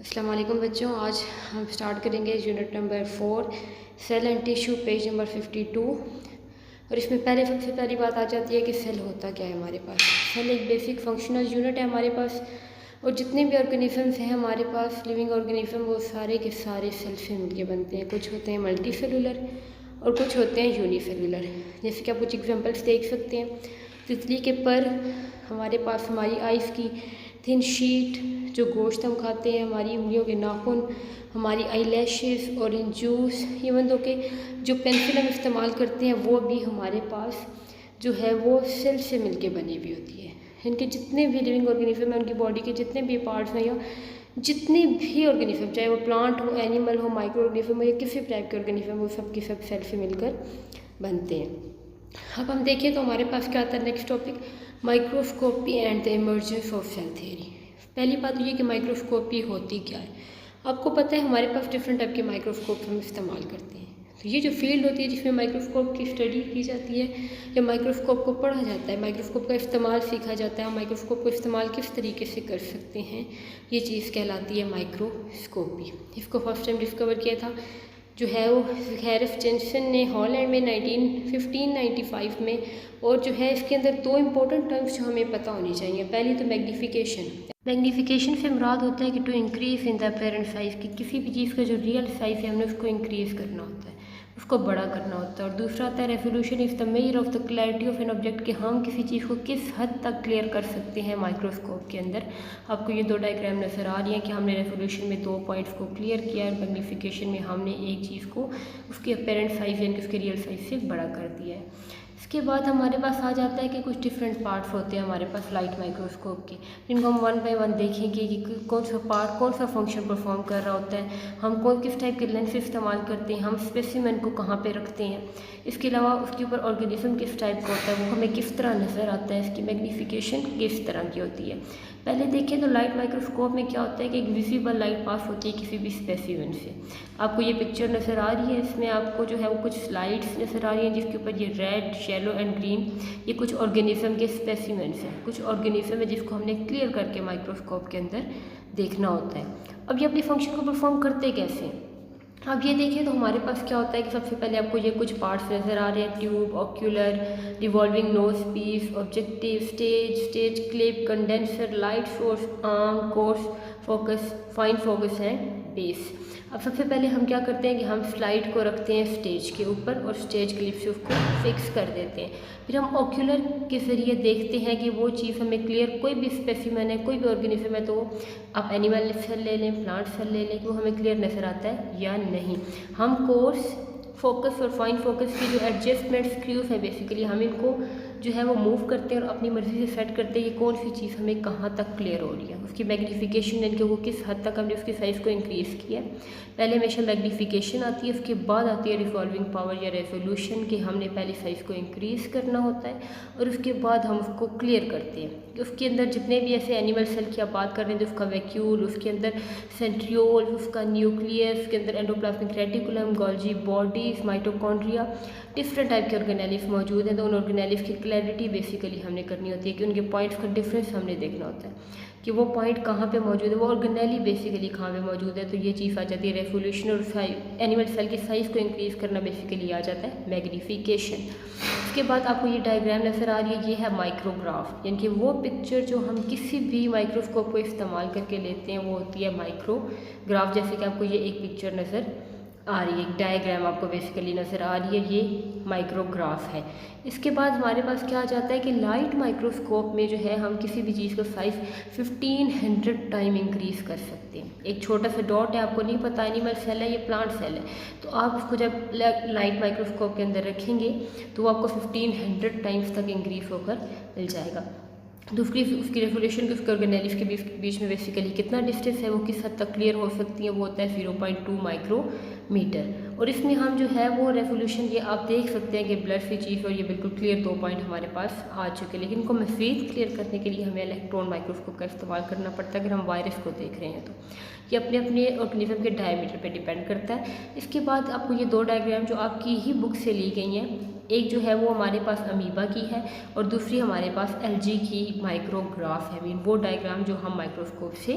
अस्सलाम वालेकुम बच्चों, आज हम स्टार्ट करेंगे unit number 4 cell and tissue page number 52। और इसमें सबसे पहली बात आ जाती है कि सेल होता क्या है। हमारे पास सेल एक बेसिक फंक्शनल यूनिट है हमारे पास, और जितने भी ऑर्गेनिजम्स हैं हमारे पास लिविंग ऑर्गेनिज्म वो सारे के सारे सेल से मिलके बनते हैं। कुछ होते हैं मल्टी सेलुलर और कुछ होते हैं यूनिसेलुलर। जैसे कि आप कुछ एग्जांपल्स देख सकते हैं। तितली के पर, हमारे पास हमारी आइज़ की थिन शीट जो गोश्त हम खाते हैं, हमारी उंगलियों के नाखून, हमारी आई lashes, orange juice, even though के जो पेंसिल हम इस्तेमाल करते हैं वो भी हमारे पास जो है वो सेल से मिलके बनी हुई होती है। इनके जितने भी लिविंग ऑर्गेनिज्म हैं, उनकी बॉडी के जितने भी पार्ट्स हैं या जितने भी ऑर्गेनिज्म, चाहे वो प्लांट हो, एनिमल हो, माइक्रो ऑर्गेनिज्म हो या किसी टाइप के ऑर्गेनिज्म, वो सब के सब सेल से मिलकर बनते हैं। अब हम देखें तो हमारे पास क्या आता है next topic, microscopy and the emergence of cell theory. पहली बात ये कि माइक्रोस्कोपी होती क्या है। आपको पता है हमारे पास डिफरेंट टाइप के माइक्रोस्कोप हम इस्तेमाल करते हैं। तो ये जो फील्ड होती है जिसमें माइक्रोस्कोप की स्टडी की जाती है या माइक्रोस्कोप को पढ़ा जाता है, माइक्रोस्कोप का इस्तेमाल सीखा जाता है, माइक्रोस्कोप को इस्तेमाल किस तरीके से कर सकते हैं, ये चीज़ कहलाती है माइक्रोस्कोपी। इसको फर्स्ट टाइम डिस्कवर किया था जो है वो हैरिस जेनसन ने हॉलैंड में 1595 में। और जो है इसके अंदर दो इंपॉर्टेंट टर्म्स जो हमें पता होनी चाहिए। पहली तो मैग्नीफिकेशन। मैग्नीफिकेशन से मुराद होता है कि to increase in the apparent size, कि किसी भी चीज़ का जो रियल साइज़ है हमने उसको इंक्रीज़ करना होता है, उसको बड़ा करना होता है। और दूसरा आता है resolution is the measure of the clarity of an object, कि हम किसी चीज़ को किस हद तक क्लियर कर सकते हैं माइक्रोस्कोप के अंदर। आपको ये दो डायग्राम नज़र आ रही हैं कि हमने रेजोल्यूशन में 2 पॉइंट्स को क्लियर किया है, मैग्नीफिकेशन में हमने एक चीज़ को उसके अपेरेंट साइज़ यानी कि उसके रियल साइज़ से बड़ा कर दिया है। इसके बाद हमारे पास आ जाता है कि कुछ डिफरेंट पार्ट्स होते हैं हमारे पास लाइट माइक्रोस्कोप के, जिनको हम 1 बाय 1 देखेंगे कि कौन सा पार्ट कौन सा फंक्शन परफॉर्म कर रहा होता है, हम कौन किस टाइप के लेंस इस्तेमाल करते हैं, हम स्पेसिमेन को कहाँ पे रखते हैं, इसके अलावा उसके ऊपर ऑर्गेनिज्म किस टाइप का होता है, वो हमें किस तरह नज़र आता है, इसकी मैग्नीफिकेशन किस तरह की होती है। पहले देखें तो लाइट माइक्रोस्कोप में क्या होता है कि एक विजिबल लाइट पास होती है किसी भी स्पेसिमेन से। आपको ये पिक्चर नज़र आ रही है, इसमें आपको जो है वो कुछ स्लाइड्स नज़र आ रही हैं जिसके ऊपर ये रेड, येलो एंड ग्रीन, ये कुछ ऑर्गेनिज्म के स्पेसिमेंट्स हैं, कुछ ऑर्गेनिज्म है जिसको हमने क्लियर करके माइक्रोस्कोप के अंदर देखना होता है। अब ये अपनी फंक्शन को परफॉर्म करते कैसे हैं। अब ये देखें तो हमारे पास क्या होता है कि सबसे पहले आपको ये कुछ पार्ट्स नज़र आ रहे हैं, tube, ocular, revolving nose piece, objective, stage clip, condenser, light source, arm, coarse focus, fine focus and base. अब सबसे पहले हम क्या करते हैं कि हम स्लाइड को रखते हैं स्टेज के ऊपर और स्टेज क्लिप से उसको फिक्स कर देते हैं। फिर हम ऑक्यूलर के ज़रिए देखते हैं कि वो चीज़ हमें क्लियर, कोई भी स्पेसिमेन है, कोई भी ऑर्गेनिज्म है, तो आप एनिमल सेल ले लें, प्लांट सेल ले लें, कि वो हमें क्लियर नज़र आता है या नहीं। हम कोर्स, फोकस और फाइन फोकस की जो एडजस्टमेंट स्क्रूज है, बेसिकली हम इनको जो है वो मूव करते हैं और अपनी मर्ज़ी से सेट करते हैं कि कौन सी चीज़ हमें कहाँ तक क्लियर हो रही है, उसकी मैग्नीफिकेशन यानी कि वो किस हद तक हमने उसकी साइज़ को इंक्रीज़ किया है। पहले हमेशा मैग्नीफिकेशन आती है, उसके बाद आती है रिजॉल्विंग पावर या रेजोल्यूशन, कि हमने पहले साइज़ को इंक्रीज़ करना होता है और उसके बाद हम उसको क्लियर करते हैं। कि उसके अंदर जितने भी ऐसे एनिमल सेल की आप बात कर रहे हैं तो उसका वैक्यूल, उसके अंदर सेंट्रियोल, उसका न्यूक्लियस, उसके अंदर endoplasmic reticulum, Golgi bodies, mitochondria, different type के ऑर्गेनेलिस मौजूद हैं। तो उन ऑर्गेनेलिस की क्लैरिटी बेसिकली हमने करनी होती है कि उनके पॉइंट्स का डिफरेंस हमने देखना होता है कि वो पॉइंट कहाँ पे मौजूद है, वो ऑर्गेनेली बेसिकली कहाँ पे मौजूद है। तो ये चीज़ आ जाती है रेजोल्यूशन, और एनिमल सेल की साइज़ को इंक्रीज़ करना बेसिकली आ जाता है मैग्नीफिकेशन। उसके बाद आपको ये डायग्राम नज़र आ रही है, ये है माइक्रोग्राफ, यानी कि वो पिक्चर जो हम किसी भी माइक्रोस्कोप को इस्तेमाल करके लेते हैं वो होती है माइक्रोग्राफ। जैसे कि आपको ये एक पिक्चर नज़र आ रही है, एक डायग्राम आपको बेसिकली नज़र आ रही है, ये माइक्रोग्राफ है। इसके बाद हमारे पास क्या आ जाता है कि लाइट माइक्रोस्कोप में जो है हम किसी भी चीज़ का साइज़ 1500 टाइम इंक्रीज़ कर सकते हैं। एक छोटा सा डॉट है, आपको नहीं पता एनिमल सेल है या प्लांट सेल है, तो आप उसको जब लाइट माइक्रोस्कोप के अंदर रखेंगे तो वो आपको 1500 टाइम्स तक इंक्रीज़ होकर मिल जाएगा। तो उसकी रेजोल्यूशन के उसके ऑर्गेनेलिस के बीच में बेसिकली कितना डिस्टेंस है, वो किस हद तक क्लियर हो सकती है, वो होता है 0.2 माइक्रोमीटर। और इसमें हम जो है वो रेजोल्यूशन, ये आप देख सकते हैं कि ब्लड सी चीज़ और ये बिल्कुल क्लियर 2 पॉइंट हमारे पास आ चुके हैं। लेकिन इनको मज़ीद क्लियर करने के लिए हमें इलेक्ट्रॉन माइक्रोस्कोप का इस्तेमाल करना पड़ता है अगर हम वायरस को देख रहे हैं तो। ये अपने अपने ऑर्गेनिज्म के डायमीटर पे डिपेंड करता है। इसके बाद आपको ये दो डायग्राम जो आपकी ही बुक से ली गई हैं, एक जो है वो हमारे पास अमीबा की है और दूसरी हमारे पास एलजी की माइक्रोग्राफ है। मीन वो डायग्राम जो हम माइक्रोस्कोप से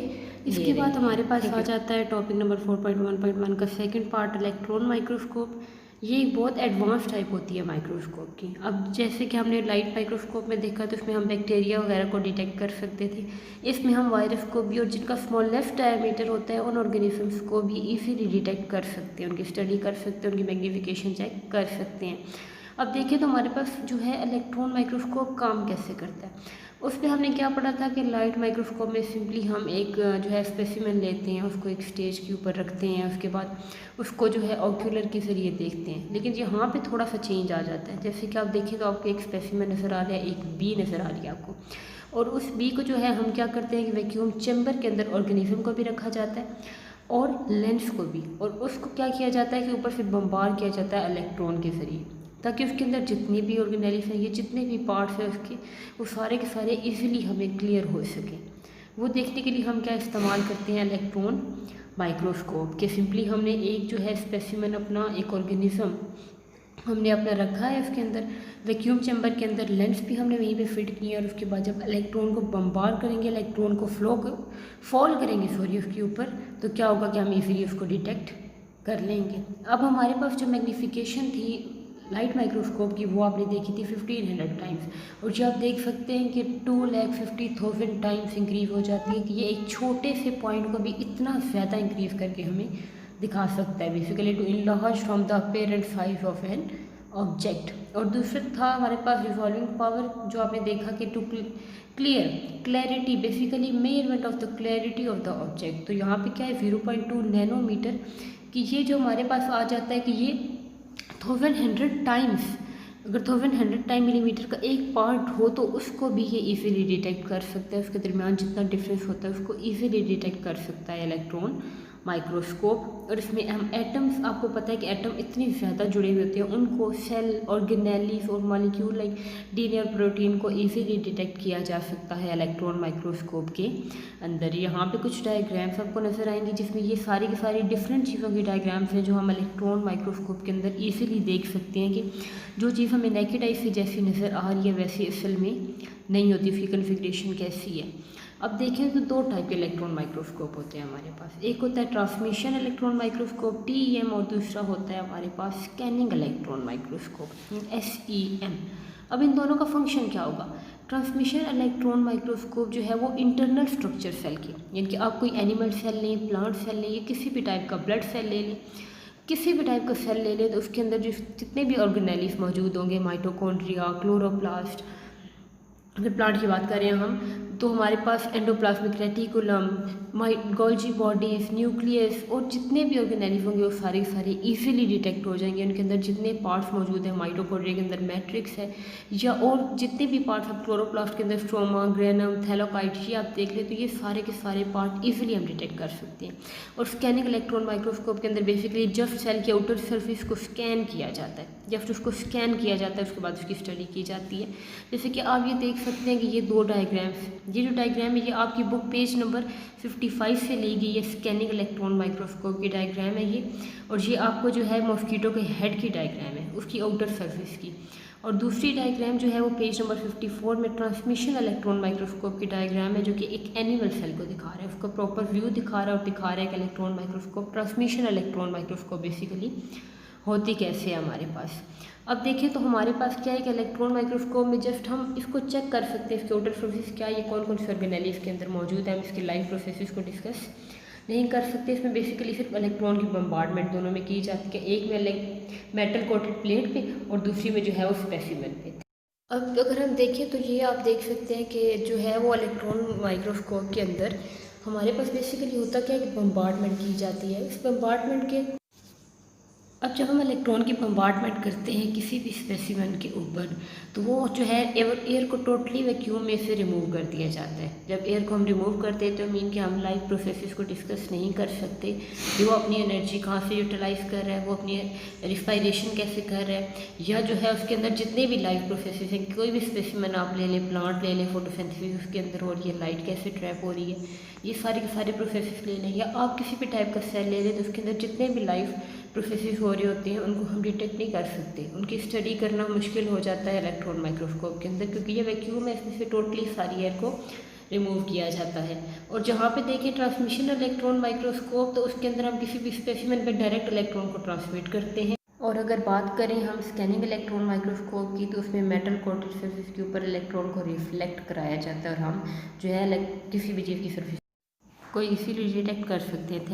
इसके बाद हमारे पास आ जाता है टॉपिक नंबर 4.1.1 का सेकंड पार्ट, इलेक्ट्रॉन माइक्रोस्कोप। ये एक बहुत एडवांस टाइप होती है माइक्रोस्कोप की। अब जैसे कि हमने लाइट माइक्रोस्कोप में देखा तो उसमें हम बैक्टीरिया वगैरह को डिटेक्ट कर सकते थे। इसमें हम वायरस को भी और जिनका स्मॉलेस्ट डायमीटर होता है उन ऑर्गेनिजम्स को भी इजीली डिटेक्ट कर सकते हैं, उनकी स्टडी कर सकते हैं, उनकी मैग्नीफिकेशन चेक कर सकते हैं। अब देखिए तो हमारे पास जो है इलेक्ट्रॉन माइक्रोस्कोप काम कैसे करता है। उसमें हमने क्या पढ़ा था कि लाइट माइक्रोस्कोप में सिंपली हम एक जो है स्पेसिमेन लेते हैं, उसको एक स्टेज के ऊपर रखते हैं, उसके बाद उसको जो है ऑक्यूलर के ज़रिए देखते हैं। लेकिन यहाँ पे थोड़ा सा चेंज आ जाता है। जैसे कि आप देखें तो आपको एक स्पेसिमेन नज़र आ रहा है, एक बी नज़र आ रही है आपको, और उस बी को जो है हम क्या करते हैं कि वैक्यूम चैम्बर के अंदर ऑर्गेनिज्म को भी रखा जाता है और लेंस को भी, और उसको क्या किया जाता है कि ऊपर से बम्बार किया जाता है इलेक्ट्रॉन के ज़रिए, ताकि उसके अंदर जितनी भी ऑर्गेनेल्स हैं, ये जितने भी पार्ट्स हैं उसके, वो सारे के सारे इजीली हमें क्लियर हो सकें। वो देखने के लिए हम क्या इस्तेमाल करते हैं, इलेक्ट्रॉन माइक्रोस्कोप के। सिंपली हमने एक जो है स्पेसिमेन अपना, एक ऑर्गेनिज्म हमने अपना रखा है, उसके अंदर वैक्यूम चैम्बर के अंदर लेंस भी हमने वहीं पे फिट किए, और उसके बाद जब इलेक्ट्रॉन को बम्बार करेंगे, इलेक्ट्रॉन को फॉल करेंगे उसके ऊपर, तो क्या होगा कि हम इजीली उसको डिटेक्ट कर लेंगे। अब हमारे पास जो मैग्नीफिकेशन थी लाइट माइक्रोस्कोप की वो आपने देखी थी 1500 टाइम्स, और जो आप देख सकते हैं कि 2,50,000 टाइम्स इंक्रीज़ हो जाती है कि ये एक छोटे से पॉइंट को भी इतना ज़्यादा इंक्रीज़ करके हमें दिखा सकता है, basically to enlarge from the apparent size of an object. और दूसरा था हमारे पास रिजॉल्विंग पावर, जो आपने देखा कि to clarity, basically measurement of the clarity of the object. तो यहाँ पे क्या है 0.2 नैनोमीटर कि ये जो हमारे पास आ जाता है कि ये 1100 टाइम्स, अगर 1100 टाइम मिलीमीटर का एक पार्ट हो तो उसको भी ये इजीली डिटेक्ट कर सकता है। उसके दरमियान जितना डिफरेंस होता है उसको इजीली डिटेक्ट कर सकता है इलेक्ट्रॉन माइक्रोस्कोप। और इसमें हम एटम्स, आपको पता है कि एटम इतने ज़्यादा जुड़े हुए होते हैं, उनको सेल ऑर्गेनेलिस और मॉलिक्यूल लाइक डीएनए और प्रोटीन को इजीली डिटेक्ट किया जा सकता है इलेक्ट्रॉन माइक्रोस्कोप के अंदर। यहाँ पे कुछ डायग्राम्स आपको नज़र आएंगी जिसमें ये सारी की सारी डिफरेंट चीज़ों की डायग्राम्स हैं जो हम इलेक्ट्रॉन माइक्रोस्कोप के अंदर ईजिली देख सकते हैं कि जो चीज़ हमें नेकेड आई से जैसी नज़र आ रही है वैसी असल में नहीं होती, उसकी कन्फिग्रेशन कैसी है। अब देखें तो दो टाइप के इलेक्ट्रॉन माइक्रोस्कोप होते हैं हमारे पास, एक होता है ट्रांसमिशन इलेक्ट्रॉन माइक्रोस्कोप TEM, और दूसरा होता है हमारे पास स्कैनिंग इलेक्ट्रॉन माइक्रोस्कोप SEM। अब इन दोनों का फंक्शन क्या होगा। ट्रांसमिशन इलेक्ट्रॉन माइक्रोस्कोप जो है वो इंटरनल स्ट्रक्चर सेल की, यानी कि आप कोई एनिमल सेल लें, प्लांट सेल लें, या किसी भी टाइप का ब्लड सेल ले लें, किसी भी टाइप का सेल ले लें, तो उसके अंदर जो जितने भी ऑर्गेनेलिस मौजूद होंगे, माइटोकॉन्ड्रिया, क्लोरोप्लास्ट, अगर प्लांट की बात करें हम तो हमारे पास endoplasmic reticulum, Golgi bodies, nucleus, और जितने भी ऑर्गेनेलिस होंगे वो सारे इजीली डिटेक्ट हो जाएंगे। उनके अंदर जितने पार्ट्स मौजूद हैं, माइटोकॉन्ड्रिया के अंदर मैट्रिक्स है, या और जितने भी पार्ट्स हैं क्लोरोप्लास्ट के अंदर स्ट्रोमा, ग्रेनम, थैलोकाइट, ये आप देख ले तो ये सारे के सारे पार्ट इजीली हम डिटेक्ट कर सकते हैं। और स्कैनिंग इलेक्ट्रॉन माइक्रोस्कोप के अंदर बेसिकली जस्ट सेल के आउटर सर्फेस को स्कैन किया जाता है, जस्ट उसको स्कैन किया जाता है, उसके बाद उसकी स्टडी की जाती है। जैसे कि आप ये देख सकते हैं कि ये दो डायग्राम्स, ये जो डायग्राम है ये आपकी बुक पेज नंबर 55 से ली गई है, स्कैनिंग इलेक्ट्रॉन माइक्रोस्कोप की डायग्राम है ये, और ये आपको जो है मॉस्किटो के हेड की डायग्राम है, उसकी आउटर सर्फेस की। और दूसरी डायग्राम जो है वो पेज नंबर 54 में ट्रांसमिशन इलेक्ट्रॉन माइक्रोस्कोप की डायग्राम है, जो कि एक एनिमल सेल को दिखा रहा है, उसका प्रॉपर व्यू दिखा रहा है, और दिखा रहा है कि electron microscope, transmission electron microscope basically होती कैसे है हमारे पास। अब देखिए तो हमारे पास क्या है कि इलेक्ट्रॉन माइक्रोस्कोप में जस्ट हम इसको चेक कर सकते हैं, इसके आउटर प्रोसेस क्या है, ये कौन कौन से ऑर्गेनेलिस के अंदर मौजूद है, हम इसके लाइव प्रोसेसेस को डिस्कस नहीं कर सकते। इसमें बेसिकली सिर्फ इलेक्ट्रॉन की बम्बार्डमेंट दोनों में की जाती है, एक में मेटल कोटेड प्लेट पे और दूसरी में जो है वो स्पेसिमेन पे। अब अगर हम देखें तो ये आप देख सकते हैं कि जो है वो इलेक्ट्रॉन माइक्रोस्कोप के अंदर हमारे पास बेसिकली होता क्या है कि बम्बार्डमेंट की जाती है। इस बम्बार्डमेंट के अब जब हम इलेक्ट्रॉन की बम्बार्डमेंट करते हैं किसी भी स्पेसिमेन के ऊपर, तो वो जो है एयर को टोटली वैक्यूम में से रिमूव कर दिया जाता है। जब एयर को हम रिमूव करते हैं तो मीन कि हम लाइव प्रोसेसेस को डिस्कस नहीं कर सकते कि वो अपनी एनर्जी कहाँ से यूटिलाइज़ कर रहा है, वो अपनी रिस्पायरेशन कैसे कर रहा है, या जो है उसके अंदर जितने भी लाइव प्रोसेसेस हैं, कोई भी स्पेसिमेन आप ले लें, प्लांट ले लें, फोटोसिंथेसिस उसके अंदर हो रही है, लाइट कैसे ट्रैप हो रही है, ये सारे के सारे प्रोसेसेस ले लें, या आप किसी भी टाइप का सेल ले लें तो उसके अंदर जितने भी लाइव प्रोसेसेस हो रहे होते हैं उनको हम डिटेक्ट नहीं कर सकते। उनकी स्टडी करना मुश्किल हो जाता है इलेक्ट्रॉन माइक्रोस्कोप के अंदर, क्योंकि ये वैक्यूम है, इसमें से टोटली सारी एयर को रिमूव किया जाता है। और जहाँ पे देखिए ट्रांसमिशन इलेक्ट्रॉन माइक्रोस्कोप, तो उसके अंदर हम किसी भी स्पेसिमेन पे डायरेक्ट इलेक्ट्रॉन को ट्रांसमिट करते हैं। और अगर बात करें हम स्कैनिंग इलेक्ट्रॉन माइक्रोस्कोप की, तो उसमें मेटल कोटेड सरफेस के ऊपर इलेक्ट्रॉन को रिफ्लेक्ट कराया जाता है और हम जो है किसी भी चीज़ की सरफेस को इजीली डिटेक्ट कर सकते हैं।